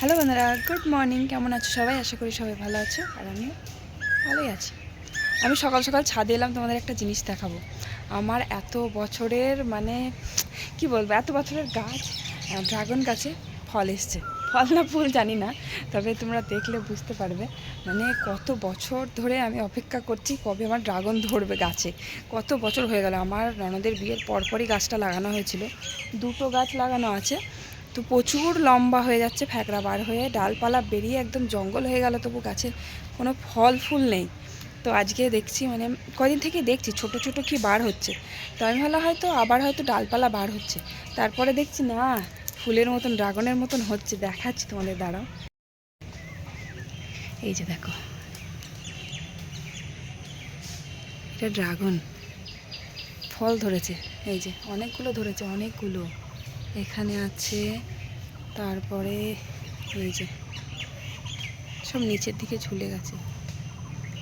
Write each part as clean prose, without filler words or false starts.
Hello বন্ধুরা, good morning. কেমন আছো সবাই? আশা করি সবাই ভালো আছো, আর আমিও ভালোই আছি। আমি সকাল সকাল ছাদে এলাম তোমাদের একটা জিনিস দেখাবো। আমার এত বছরের কি বলবো, এত বছরের গাছ, ড্রাগন গাছে ফল এসছে। ফল না ফুল জানি না, তবে তোমরা দেখলে বুঝতে পারবে। কত বছর ধরে আমি অপেক্ষা করছি কবে আমার ড্রাগন ধরবে গাছে। কত বছর হয়ে গেল। আমার ননদের বিয়ের পরপরই গাছটা লাগানো হয়েছিল। দুটো গাছ লাগানো আছে, তো প্রচুর লম্বা হয়ে যাচ্ছে, ফ্যাকড়া বার হয়ে ডালপালা বেরিয়ে একদম জঙ্গল হয়ে গেল, তবু গাছে কোনো ফল ফুল নেই। তো আজকে দেখছি, কদিন থেকে দেখছি ছোট ছোট কি বার হচ্ছে। তো আমি ভাবলাম হয়তো ডালপালা বার হচ্ছে, তারপরে দেখছি না, ফুলের মতন ড্রাগনের মতন হচ্ছে। দেখাচ্ছি তোমাদের, দাঁড়াও। এই যে দেখো, এটা ড্রাগন ফল ধরেছে। এই যে অনেকগুলো ধরেছে, অনেকগুলো এখানে আছে। তারপরে এই যে সব নিচের দিকে ঝুলে গেছে,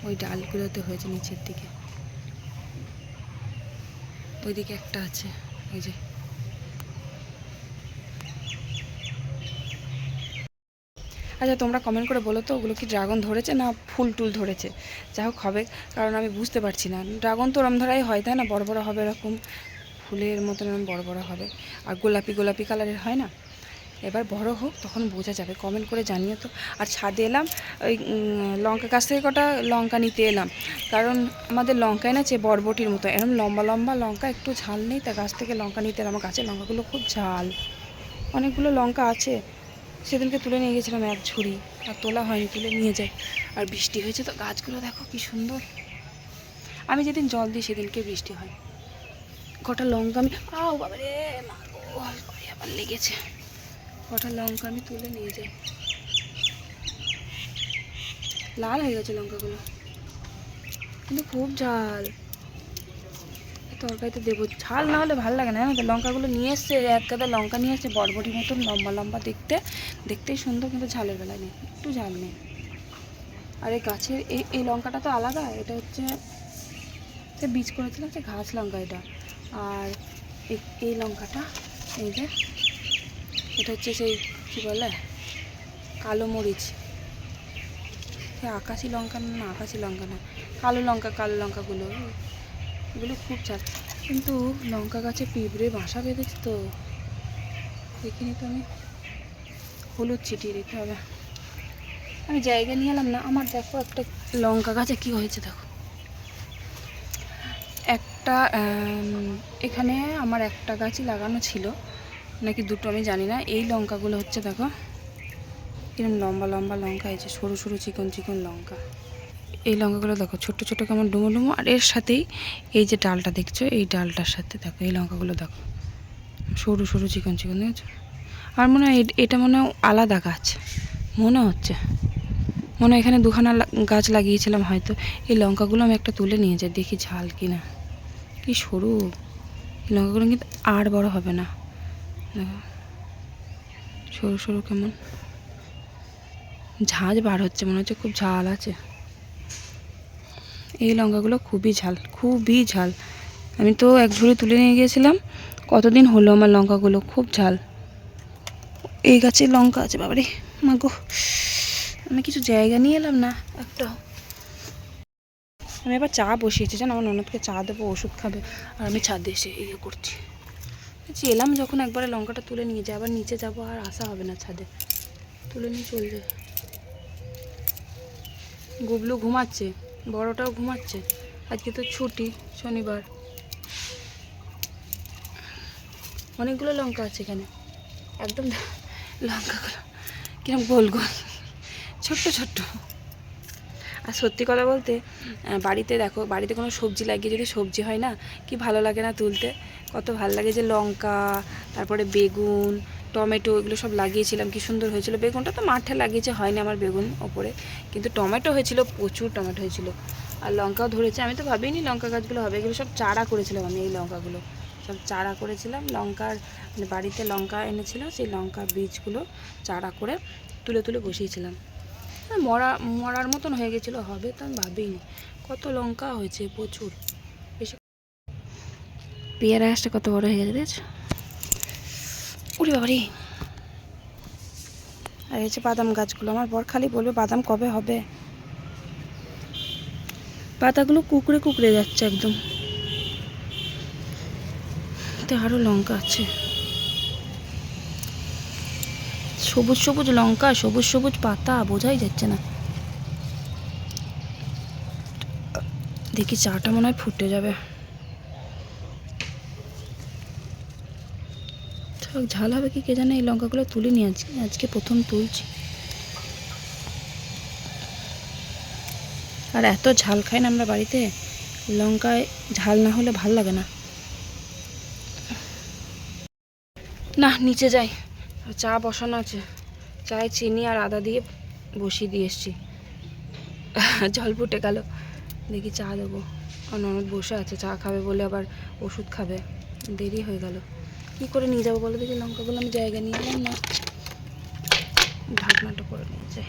ওই ডালগুলোতে হয়েছে নিচের দিকে। ওইদিকে একটা আছে, ওই যে। আচ্ছা, তোমরা কমেন্ট করে বলো তো, ওগুলো কি ড্রাগন ধরেছে না ফুল টুল ধরেছে? যা হোক হবে, কারণ আমি বুঝতে পারছি না। ড্রাগন তো ওরম ধরাই হয়, তাই না? বড় বড় হবে, এরকম ফুলের মতন এরকম বড় বড় হবে, আর গোলাপি গোলাপি কালারের হয় না? এবার বড় হোক, তখন বোঝা যাবে। কমেন্ট করে জানিও তো। আর ছাদে এলাম, ওই লঙ্কা গাছ থেকে কটা লঙ্কা নিতে এলাম, কারণ আমাদের লঙ্কায় না বরবটির মতো এরকম লম্বা লম্বা লঙ্কা, একটু ঝাল নেই, তা গাছ থেকে লঙ্কা নিতে এলাম। আমার গাছের লঙ্কাগুলো খুব ঝাল, অনেকগুলো লঙ্কা আছে। সেদিনকে তুলে নিয়ে গেছিলাম এক ঝুড়ি, আর তোলা হয়নি, তুলে নিয়ে যাই। আর বৃষ্টি হয়েছে তো, গাছগুলো দেখো কি সুন্দর। আমি যেদিন জল দিই সেদিনকে বৃষ্টি হয়। কটা লঙ্কা আমি বাবারে মা গো, আবার লেগেছে। কটা লঙ্কা আমি তুলে নিয়ে যাই। লাল হয়ে গেছে লঙ্কাগুলো, কিন্তু খুব ঝাল। তরকারিতে দেবো, ঝাল না হলে ভালো লাগে না। তো লঙ্কাগুলো নিয়ে এসছে, এক গাদা লঙ্কা নিয়ে এসছে, বরবটির মতন লম্বা লম্বা দেখতে, দেখতেই সুন্দর, কিন্তু ঝালের বেলায় নেই, একটু ঝাল নেই। আর এই গাছের এই লঙ্কাটা তো আলাদা, এটা হচ্ছে সে বীজ করেছিলাম, সে ঘাস লঙ্কা এটা। আর এই লঙ্কাটা, এই যে এটা হচ্ছে সেই কী বলে, কালো মরিচ। সে আকাশি লঙ্কা না, আকাশি লঙ্কা না, কালো লঙ্কা, কালো লঙ্কাগুলো, এগুলো খুব ঝাল। কিন্তু লঙ্কা গাছে পিঁপড়ে বাসা বেঁধেছে তো, দেখিনি তো আমি। হলুদ ছিটিয়ে দিতে হবে। আমি জায়গা নিয়ে এলাম না। আমার দেখো একটা লঙ্কা গাছে কি হয়েছে দেখো। একটা এখানে আমার একটা গাছই লাগানো ছিল নাকি দুটো, আমি জানি না। এই লঙ্কাগুলো হচ্ছে দেখো, কিরকম লম্বা লম্বা লঙ্কা, এই যে সরু সরু চিকন চিকন লঙ্কা। এই লঙ্কাগুলো দেখো ছোট ছোট কেমন ডুমো ডুমো। আর এর সাথেই এই যে ডালটা দেখছো, এই ডালটার সাথে দেখো এই লঙ্কাগুলো দেখো, সরু সরু চিকন চিকন, দেখছো? আর মনে হয় এটা মনে হয় আলাদা গাছ, মনে হচ্ছে। মনে হয় এখানে দুখানা গাছ লাগিয়েছিলাম হয়তো। এই লঙ্কাগুলো আমি একটা তুলে নিয়ে যাই, দেখি ঝাল কিনা। কি সরু এই লঙ্কাগুলো, কিন্তু আর বড় হবে না। দেখো সরু সরু কেমন, ঝাঁঝ বার হচ্ছে, মনে হচ্ছে খুব ঝাল আছে। এই লঙ্কাগুলো খুবই ঝাল, খুবই ঝাল। আমি তো এক ঝুড়ি তুলে নিয়ে গিয়েছিলাম, কতদিন হলো আমার লঙ্কাগুলো খুব ঝাল। এই গাছের লঙ্কা আছে, বাবারে মা গো, আমি কিছু জায়গা নিয়ে এলাম না একটা। আমি এবার চা বসিয়েছি, জানো, আমার ননদকে চা দেবো, ওষুধ খাবে, আর আমি ছাদে এসে ইয়ে করছি। এলাম যখন, একবারে লঙ্কাটা তুলে নিয়ে যাই, আবার নিচে যাবো, আর আসা হবে না ছাদে, তুলে নিয়ে চলে যায়। গুবলু ঘুমাচ্ছে, বড়টাও ঘুমাচ্ছে, আজকে তো ছুটি, শনিবার। অনেকগুলো লঙ্কা আছে এখানে, একদম লঙ্কাগুলো কিরকম গোল গোল, ছোট্ট ছোট্ট। আর সত্যি কথা বলতে, বাড়িতে দেখো, বাড়িতে কোনো সবজি লাগিয়ে যদি সবজি হয় না, কি ভালো লাগে না তুলতে, কত ভালো লাগে। যে লঙ্কা, তারপরে বেগুন, টমেটো, এগুলো সব লাগিয়েছিলাম, কি সুন্দর হয়েছিল। বেগুনটা তো মাঠে লাগিয়েছে, হয়নি আমার বেগুন ওপরে, কিন্তু টমেটো হয়েছিল, প্রচুর টমেটো হয়েছিল। আর লঙ্কাও ধরেছে, আমি তো ভাবিনি লঙ্কা গাছগুলো হবে। এগুলো সব চারা করেছিলাম আমি, এই লঙ্কাগুলো সব চারা করেছিলাম। লঙ্কার বাড়িতে লঙ্কা এনেছিল, সেই লঙ্কার বীজগুলো চারা করে তুলে তুলে বসিয়েছিলাম। মরার মতন হয়ে গেছিলো, হবে তো আমি ভাবিনি। কত লঙ্কা হয়েছে, প্রচুর বেশি। পেয়ারা গাছটা কত বড় হয়ে গেছে দেখছো, উড়ি বাবারি। আর এই যে বাদাম গাছগুলো, আমার বর খালি বলবে বাদাম কবে হবে। পাতাগুলো কুকড়ে কুকড়ে যাচ্ছে একদম। এতে আরও লঙ্কা আছে, সবুজ সবুজ লঙ্কা, সবুজ সবুজ পাতা, বোঝাই যাচ্ছে না। দেখি চাটা মনে হয় ফুটে যাবে। ঝাল হবে কি কে জানে। এই লঙ্কাগুলো তুলে নিয়ে আজকে প্রথম তুলছি। আর এত ঝাল খাই না আমরা বাড়িতে, লঙ্কায় ঝাল না হলে ভাল লাগে না। না নিচে যাই, চা বসানো আছে, চায়ে চিনি আর আদা দিয়ে বসিয়ে দিয়ে এসছি। জল ফুটে গেল, দেখি চা দেবো। আর ননদ বসে আছে চা খাবে বলে, আবার ওষুধ খাবে, দেরি হয়ে গেল। কি করে নিয়ে যাবো বলো দেখি, লঙ্কাগুলো আমি জায়গা নিয়ে এলাম না, ঢাকনাটা করে নিয়ে যাই।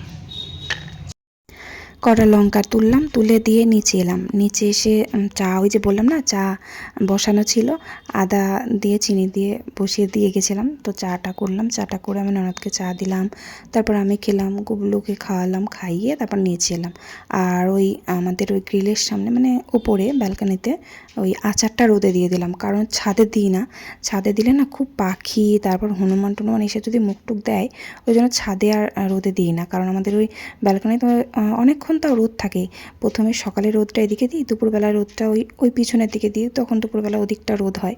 কটা লঙ্কা তুললাম, তুলে দিয়ে নিচে এলাম। নিচে এসে চা, ওই যে বললাম না চা বসানো ছিল, আদা দিয়ে চিনি দিয়ে বসিয়ে দিয়ে গেছিলাম। তো চাটা করলাম, চাটা করে আমি ননদকে চা দিলাম, তারপর আমি খেলাম, গুবলুকে খাওয়ালাম, খাইয়ে তারপর নিচে এলাম। আর ওই আমাদের ওই গ্রিলের সামনে মানে উপরে ব্যালকানিতে ওই আচারটা রোদে দিয়ে দিলাম, কারণ ছাদে দিই না, ছাদে দিলে না খুব পাখি তারপর হনুমান টনুমান এসে যদি মুখটুক দেয়, ওই জন্য ছাদে আর রোদে দিই না। কারণ আমাদের ওই ব্যালকানিতে অনেকক্ষণ তাও রোদ থাকে। প্রথমে সকালে রোদটা এদিকে দিই, দুপুরবেলায় রোদটা ওই পিছনের দিকে দিই, তখন দুপুরবেলা ওদিকটা রোদ হয়।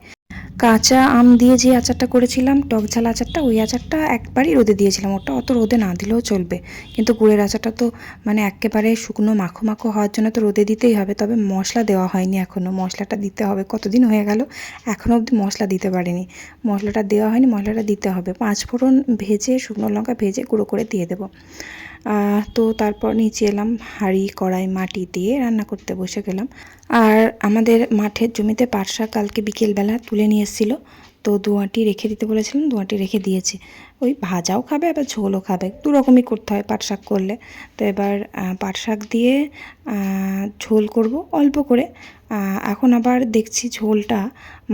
কাঁচা আম দিয়ে যে আচারটা করেছিলাম, টক ঝাল আচারটা, ওই আচারটা একবারই রোদে দিয়েছিলাম। ওটা অত রোদে না দিলেও চলবে, কিন্তু গুড়ের আচারটা তো মানে একেবারে শুকনো মাখো মাখো হওয়ার জন্য তো রোদে দিতেই হবে। তবে মশলা দেওয়া হয়নি এখনও, মশলাটা দিতে হবে। কতদিন হয়ে গেল এখনও অবধি মশলা দিতে পারিনি। মশলাটা দেওয়া হয়নি, মশলাটা দিতে হবে। 5 ফোড়ন ভেজে, শুকনো লঙ্কা ভেজে গুঁড়ো করে দিয়ে দেবো। তো তারপর নিচে এলাম, হাঁড়ি কড়াই মাটি দিয়ে রান্না করতে বসে গেলাম। আর আমাদের মাঠের জমিতে পাট শাক কালকে বিকেলবেলা তুলে নিয়ে এসেছিলো, তো 2 আঁটি রেখে দিতে বলেছিলাম, 2 আঁটি রেখে দিয়েছি। ওই ভাজাও খাবে আবার ঝোলও খাবে, 2 রকমই করতে হয় পাট শাক করলে। তো এবার পাট শাক দিয়ে ঝোল করব অল্প করে। এখন আবার দেখছি ঝোলটা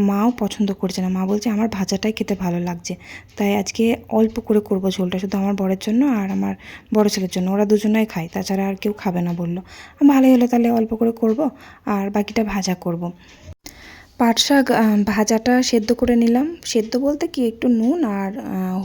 মাও পছন্দ করছে না, মা বলছে আমার ভাজাটাই খেতে ভালো লাগছে, তাই আজকে অল্প করে করব ঝোলটা, শুধু আমার বরের জন্য আর আমার বড় ছেলের জন্য, ওরা দুজনেই খায়, তাছাড়া আর কেউ খাবে না বললো। ভালোই হলো, তাহলে অল্প করে করব আর বাকিটা ভাজা করব। পাট শাক ভাজাটা সেদ্ধ করে নিলাম, সেদ্ধ বলতে কি একটু নুন আর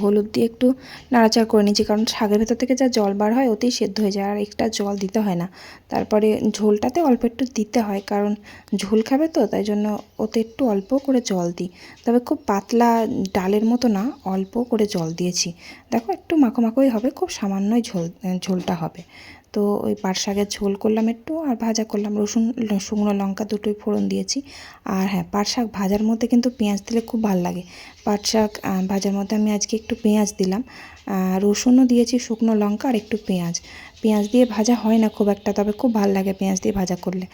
হলুদ দিয়ে একটু নাড়াচাড়া করে নিয়েছি, কারণ শাকের ভেতর থেকে যা জল বার হয় ওতেই সেদ্ধ হয়ে যায়, আর একটা জল দিতে হয় না। তারপরে ঝোলটাতে অল্প একটু দিতে হয়, কারণ ঝোল খাবে তো, তাই জন্য ওতে একটু অল্প করে জল দিই। তবে খুব পাতলা ডালের মতো না, অল্প করে জল দিয়েছি। দেখো একটু মাখো মাখোই হবে, খুব সামান্যই ঝোলটা হবে। তো ওই পাট শাকের ঝোল করলাম একটু, আর ভাজা করলাম, রসুন শুকনো লঙ্কা দুটোই ফোড়ন দিয়েছি। আর হ্যাঁ, পাট শাক ভাজার মধ্যে কিন্তু পেঁয়াজ দিলে খুব ভালো লাগে। পাট শাক ভাজার মধ্যে আমি আজকে একটু পেঁয়াজ দিলাম, রসুনও দিয়েছি, শুকনো লঙ্কা আর একটু পেঁয়াজ। পেঁয়াজ দিয়ে ভাজা হয় না খুব একটা, তবে খুব ভালো লাগে পেঁয়াজ দিয়ে ভাজা করলে।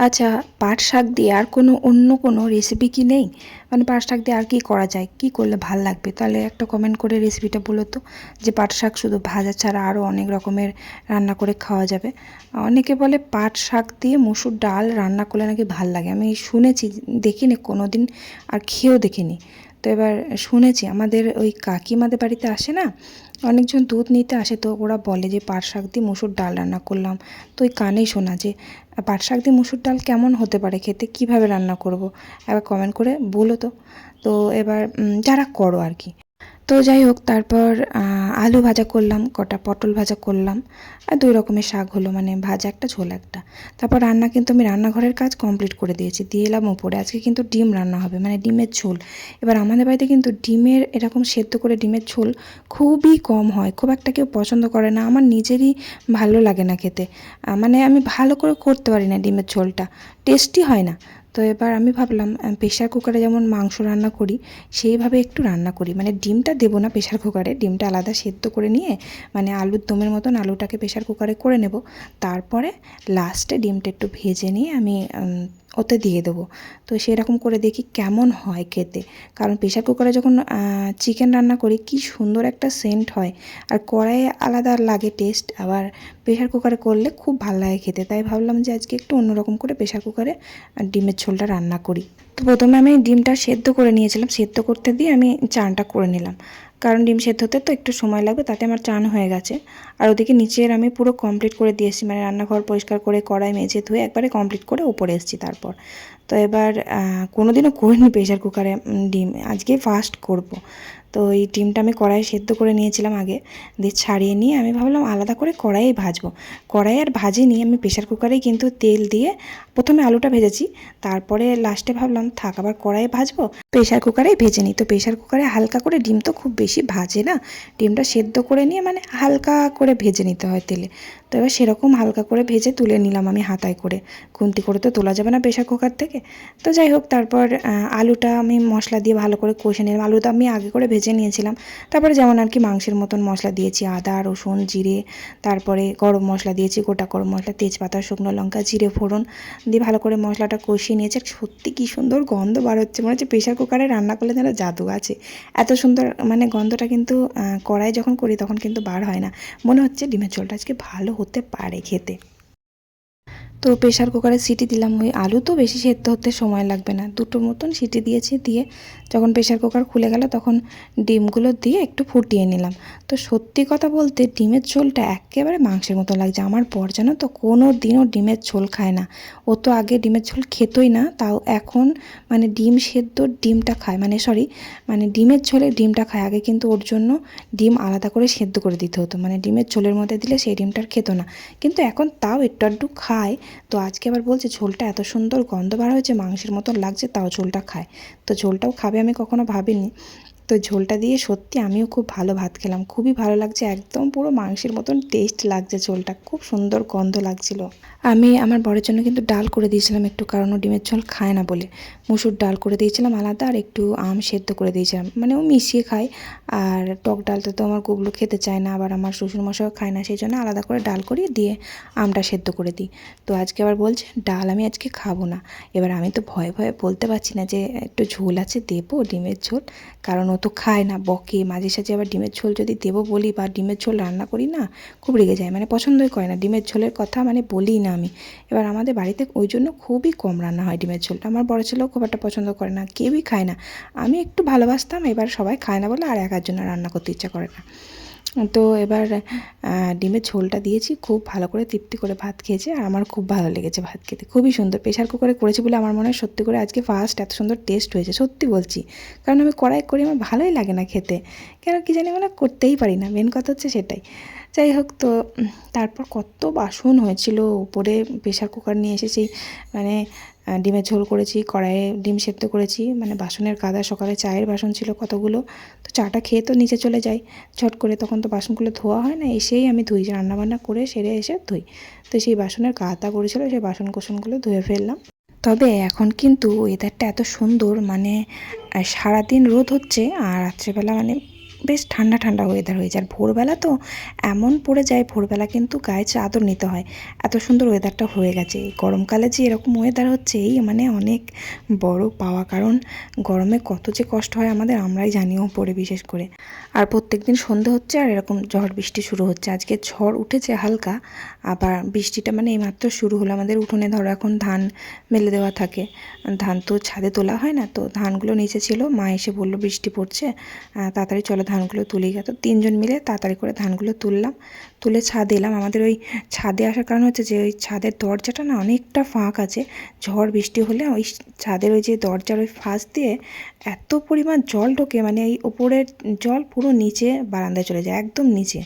আচ্ছা, পাট শাক দিয়ে আর অন্য কোনো রেসিপি কি নেই? মানে পাট শাক দিয়ে আর কি করা যায়, কি করলে ভাল লাগবে? তাহলে একটা কমেন্ট করে রেসিপিটা বলো তো, যে পাট শাক শুধু ভাজা ছাড়া আরও অনেক রকমের রান্না করে খাওয়া যাবে। অনেকে বলে পাট শাক দিয়ে মসুর ডাল রান্না করলে নাকি ভাল লাগে। আমি শুনেছি, দেখিনি কোনো দিন, আর খেয়েও দেখিনি। তো এবার শুনেছি, আমাদের ওই কাকিমাদের বাড়িতে আসে না, অনেকজন দুধ নিতে আসে, তো ওরা বলে যে পাট শাক দিয়ে মসুর ডাল রান্না করলাম। তো ওই কানেই শোনা যে পাট শাক দিয়ে মসুর ডাল কেমন হতে পারে খেতে, কিভাবে রান্না করব, একবার কমেন্ট করে বলো তো। তো এবার যারা করো আর কি। তো যাই হোক, তারপর আলু ভাজা করলাম, কটা পটল ভাজা করলাম, আর 2 রকমের শাক হলো, মানে ভাজা একটা ঝোল একটা। তারপর রান্না কিন্তু আমি রান্নাঘরের কাজ কমপ্লিট করে দিয়েছি, দিয়ে এলাম উপরে। আজকে কিন্তু ডিম রান্না হবে, মানে ডিমের ঝোল। এবার আমাদের বাড়িতে কিন্তু ডিমের এরকম সেদ্ধ করে ডিমের ঝোল খুবই কম হয়, খুব একটা কেউ পছন্দ করে না, আমার নিজেরই ভালো লাগে না খেতে। মানে আমি ভালো করে করতে পারি না ডিমের ঝোলটা, টেস্টি হয় না। তো এবার আমি ভাবলাম প্রেশার কুকারে যেমন মাংস রান্না করি সেইভাবে একটু রান্না করি, মানে ডিমটা দেবো না প্রেশার কুকারে, ডিমটা আলাদা সেদ্ধ করে নিয়ে, মানে আলুর দমের মতন আলুটাকে প্রেশার কুকারে করে নেব, তারপরে লাস্টে ডিমটা একটু ভেজে নিয়ে আমি ওতে দিয়ে দেবো। তো সেরকম করে দেখি কেমন হয় খেতে, কারণ প্রেশার কুকারে যখন চিকেন রান্না করি কি সুন্দর একটা সেন্ট হয়, আর কড়াইয়ে আলাদা লাগে টেস্ট, আবার প্রেশার কুকারে করলে খুব ভালো লাগে খেতে। তাই ভাবলাম যে আজকে একটু অন্যরকম করে প্রেশার কুকারে ডিমের ঝোলটা রান্না করি। তো প্রথমে আমি ডিমটা সেদ্ধ করে নিয়েছিলাম, সেদ্ধ করতে দিয়ে আমি চানটা করে নিলাম। কারণ ডিম সেদ্ধ হতে তো একটু সময় লাগবে। তাতে আমার চান হয়ে গেছে। আর ওদিকে নিচের আমি পুরো কমপ্লিট করে দিয়ে এসেছি, মানে রান্নাঘর পরিষ্কার করে কড়াই মেজে ধুয়ে একবারে কমপ্লিট করে উপরে এসেছি। তারপর তো এবার কোনোদিনও করিনি প্রেশার কুকারে ডিম, আজকে ফার্স্ট করব। তো এই ডিমটা আমি কড়াইয়ে সেদ্ধ করে নিয়েছিলাম আগে, দিয়ে ছাড়িয়ে নিয়ে আমি ভাবলাম আলাদা করে কড়াইয়ে ভাজবো। কড়াই আর ভাজিনি, আমি প্রেশার কুকারেই কিন্তু তেল দিয়ে প্রথমে আলুটা ভেজেছি, তারপরে লাস্টে ভাবলাম থাক আবার কড়াইয়ে ভাজবো, প্রেশার কুকারেই ভেজে নিই। তো প্রেশার কুকারে হালকা করে, ডিম তো খুব বেশি ভাজে না, ডিমটা সেদ্ধ করে নিয়ে মানে হালকা করে ভেজে নিতে হয় তেলে। তো এবার সেরকম হালকা করে ভেজে তুলে নিলাম আমি হাতায় করে, খুন্তি করে তো তোলা যাবে না প্রেশার কুকার থেকে। তো যাই হোক, তারপর আলুটা আমি মশলা দিয়ে ভালো করে কষে নিলাম। আলুটা আমি আগে করে ভেজে নিয়েছিলাম। তারপরে যেমন আর কি মাংসের মতন মশলা দিয়েছি, আদা রসুন জিরে, তারপরে গরম মশলা দিয়েছি, গোটা গরম মশলা, তেজপাতা, শুকনো লঙ্কা, জিরে ফোড়ন দিয়ে ভালো করে মশলাটা কষিয়ে নিয়েছি। সত্যি কি সুন্দর গন্ধ বার হচ্ছে, মনে হচ্ছে প্রেশার কুকারে রান্না করলে যেন জাদু আছে। এত সুন্দর মানে গন্ধটা কিন্তু কড়াই যখন করি তখন কিন্তু বার হয় না, মনে হচ্ছে ডিমের ঝোলটা আজকে ভালো হতে পারে খেতে। তো প্রেশার কুকারে সিটি দিলাম, ওই আলু তো বেশি সেদ্ধ হতে সময় লাগবে না, দুটো মতন সিটি দিয়েছি। দিয়ে যখন প্রেশার কুকার খুলে গেল তখন ডিমগুলো দিয়ে একটু ফুটিয়ে নিলাম। তো সত্যি কথা বলতে ডিমের ঝোলটা একেবারে মাংসের মতো লাগছে। আমার বর জানো তো কোনো দিনও ডিমের ঝোল খায় না, ও তো আগে ডিমের ঝোল খেতই না, তাও এখন মানে ডিম সেদ্ধ ডিমটা খায়, মানে সরি মানে ডিমের ঝোলে ডিমটা খায়। আগে কিন্তু ওর জন্য ডিম আলাদা করে সেদ্ধ করে দিতে হতো, মানে ডিমের ঝোলের মধ্যে দিলে সেই ডিমটার খেতো না, কিন্তু এখন তাও একটু আধটু খায়। তো আজকে আবার বলছে ঝোলটা এত সুন্দর গন্ধ বার হয়েছে, মাংসের মতন লাগছে, তাও ঝোলটা খায়। তো ঝোলটাও খাবে আমি কখনো ভাবিনি। তো ঝোলটা দিয়ে সত্যি আমিও খুব ভালো ভাত খেলাম, খুবই ভালো লাগছে, একদম পুরো মাংসের মতন টেস্ট লাগছে, ঝোলটা খুব সুন্দর গন্ধ লাগছিল। আমি আমার বরের জন্য কিন্তু ডাল করে দিয়েছিলাম একটু, কারণ ও ডিমের ঝোল খায় না বলে মুসুর ডাল করে দিয়েছিলাম আলাদা, আর একটু আম সেদ্ধ করে দিয়েছিলাম, মানে ও মিশিয়ে খায়। আর টক ডালটা তো আমার গুগলো খেতে চায় না, আবার আমার শ্বশুরমশাইও খায় না, সেই জন্য আলাদা করে ডাল করিয়ে দিয়ে আমটা সেদ্ধ করে দিই। তো আজকে আবার বলছে ডাল আমি আজকে খাবো না। এবার আমি তো ভয়ে ভয়ে বলতে পারছি না যে একটু ঝোল আছে দেবো ডিমের ঝোল, কারণ ও তো খায় না, বকে মাঝে সাঝে। আবার ডিমের ঝোল যদি দেবো বলি বা ডিমের ঝোল রান্না করি না, খুব রেগে যায়, মানে পছন্দই করে না ডিমের ঝোলের কথা, মানে বলি না আমি। এবার আমাদের বাড়িতে ওই জন্য খুবই কম রান্না হয় ডিমের ঝোলটা, আমার বড় ছেলেও খুব একটা পছন্দ করে না, কেউই খায় না। আমি একটু ভালোবাসতাম, এবার সবাই খায় না বলে আর একার জন্য রান্না করতে ইচ্ছা করে না। তো এবার ডিমের ঝোলটা দিয়েছি, খুব ভালো করে তৃপ্তি করে ভাত খেয়েছে, আর আমার খুব ভালো লেগেছে ভাত খেতে, খুবই সুন্দর। প্রেশার কুকারে করেছি বলে আমার মনে হয় সত্যি করে আজকে ফার্স্ট এত সুন্দর টেস্ট হয়েছে, সত্যি বলছি। কারণ আমি কড়াই করি আমার ভালোই লাগে না খেতে, কেন কি জানি, মানে করতেই পারি না, মেন কথা হচ্ছে সেটাই। যাই হোক, তো তারপর কত বাসন হয়েছিল উপরে, প্রেশার কুকার নিয়ে এসেছি, মানে ডিমের ঝোল করেছি, কড়াইয়ে ডিম সেদ্ধ করেছি, মানে বাসনের কাদা, সকালে চায়ের বাসন ছিল কতগুলো। তো চাটা খেয়ে তো নিচে চলে যাই ঝট করে, তখন তো বাসনগুলো ধোয়া হয় না, এসেই আমি ধুই, রান্নাবান্না করে সেরে এসে ধুই। তো সেই বাসনের কাদা পড়েছিল, সেই বাসন কোসনগুলো ধুয়ে ফেললাম। তবে এখন কিন্তু ওয়েদারটা এত সুন্দর, মানে সারাদিন রোদ হচ্ছে আর রাত্রেবেলা মানে বেশ ঠান্ডা ঠান্ডা ওয়েদার হয়ে যায়। আর ভোরবেলা তো এমন পড়ে যায়, ভোরবেলা কিন্তু গায়ে চাদর নিতে হয়, এত সুন্দর ওয়েদারটা হয়ে গেছে। এই গরমকালে যে এরকম ওয়েদার হচ্ছে, এই মানে অনেক বড় পাওয়া, কারণ গরমে কত যে কষ্ট হয় আমাদের আমরাই জানিও পড়ে বিশেষ করে। আর প্রত্যেক দিন সন্ধে হচ্ছে আর এরকম ঝড় বৃষ্টি শুরু হচ্ছে, আজকে ঝড় উঠেছে হালকা, আবার বৃষ্টিটা মানে এইমাত্র শুরু হলো। আমাদের উঠোনে ধরো এখন ধান মেলে দেওয়া থাকে, ধান তো ছাদে তোলা হয় না, তো ধানগুলো নিচে ছিল, মা এসে বললো বৃষ্টি পড়ছে তাড়াতাড়ি চলো ধানগুলো তুলি গেল। তিনজন মিলে তাড়াতাড়ি করে ধানগুলো তুললাম, তুলে ছাদে এলাম। আমাদের ওই ছাদে আসার কারণ হচ্ছে যে ওই ছাদের দরজাটা না অনেকটা ফাঁক আছে, ঝড় বৃষ্টি হলে ওই ছাদের ওই যে দরজার ওই ফাঁস দিয়ে এত পরিমাণ জল ঢোকে, মানে এই ওপরের জল পুরো নিচে বারান্দায় চলে যায়, একদম নিচে।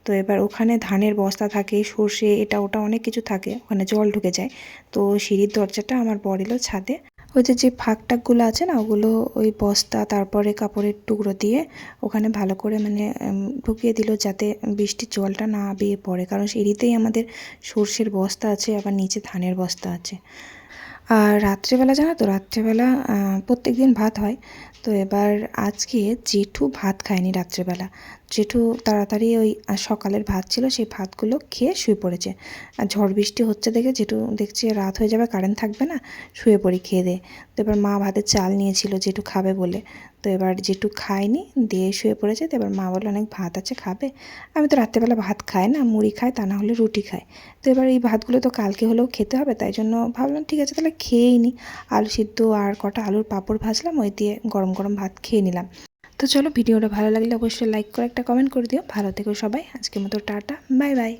তো এবার ওখানে ধানের বস্তা থাকে, সর্ষে এটা ওটা অনেক কিছু থাকে, ওখানে জল ঢুকে যায়। তো সিঁড়ির দরজাটা আমার বর এলো ছাদে, ওই যে ফাঁক টাকগুলো আছে না, ওগুলো ওই বস্তা তারপরে কাপড়ের টুকরো দিয়ে ওখানে ভালো করে মানে ঢুকিয়ে দিল, যাতে বৃষ্টির জলটা না বেয়ে পড়ে, কারণ সিঁড়িতেই আমাদের সর্ষের বস্তা আছে, আবার নিচে ধানের বস্তা আছে। আর রাত্রেবেলা জানো তো, রাত্রেবেলা প্রত্যেক দিন ভাত হয়। তো এবার আজকে জেঠু ভাত খায়নি রাত্রেবেলা, জেঠু তাড়াতাড়ি ওই সকালের ভাত ছিল সেই ভাতগুলো খেয়ে শুয়ে পড়েছে। আর ঝড় বৃষ্টি হচ্ছে দেখে জেঠু দেখছে রাত হয়ে যাবে, কারেন্ট থাকবে না, শুয়ে পড়ি খেয়ে দে। তো এবার মা ভাতের চাল নিয়েছিল জেঠু খাবে বলে, তো এবার জেঠু খায়নি, দিয়ে শুয়ে পড়েছে। তো এবার মা বললো অনেক ভাত আছে খাবে, আমি তো রাত্রেবেলা ভাত খাই না, মুড়ি খাই, তা না হলে রুটি খাই। তো এবার এই ভাতগুলো তো কালকে হলেও খেতে হবে, তাই জন্য ভাবলাম ঠিক আছে তাহলে খেয়েই নিই। আলু সিদ্ধ আর কটা আলুর পাঁপড় ভাজলাম, ওই দিয়ে গরম গরম ভাত খেয়ে নিলাম। তো চলো, ভিডিওটা ভালো লাগলে অবশ্যই লাইক করে একটা কমেন্ট করে দিও। ভালো থেকো সবাই, আজকের মতো টাটা, বাই বাই।